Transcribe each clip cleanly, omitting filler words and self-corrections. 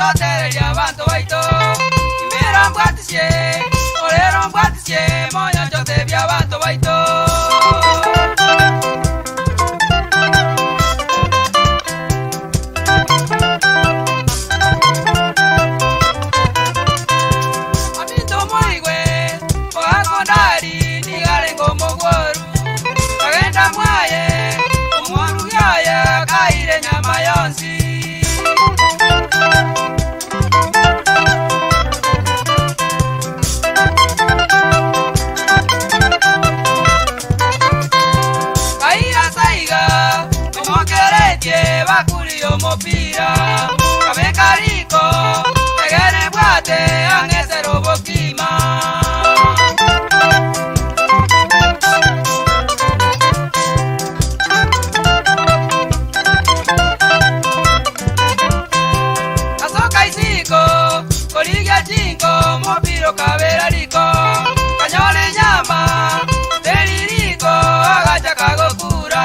chotereria abantu baito Mbira mbwatisye Olero mbwatisye Moyo chotebia abantu baito Abito moigwe Ogakondari Nigarengo mogworu Kagenda mwaye Umworu yaya Kaire nyama yonsi Bakuri omopira Kabeka riko Egere bwate Angese robokima Asoka isiko Koliga chinko Mopiro kabera riko Kanyole nyama Deli riko Agacha kagokura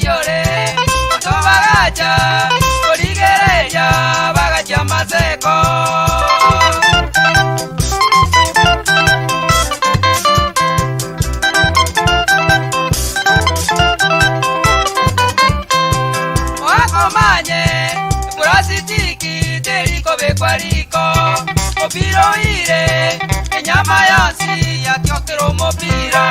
Yore, toba gacha, coligereya, bagacha mazeko. Oakomanye, kurasitiki, teriko bekwariko, opiro ire, enyama yansi, yatiokero mopira.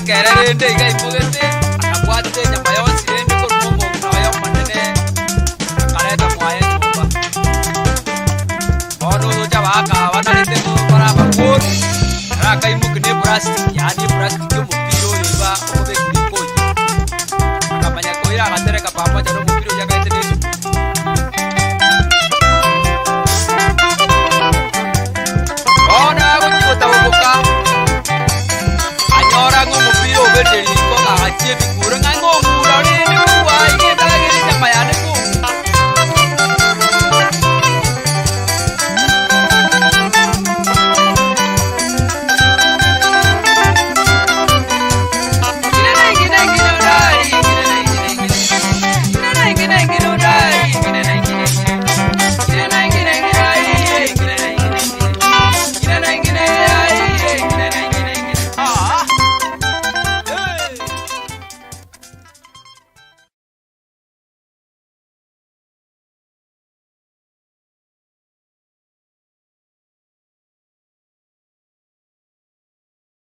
Kerende gai pogete akwate nyama yonsi ende ko momo na yo manene kareta mwaye chumba ono jabaka wanalete ko para bakor ra kai mukne plastic yani plastic yo mupiro iba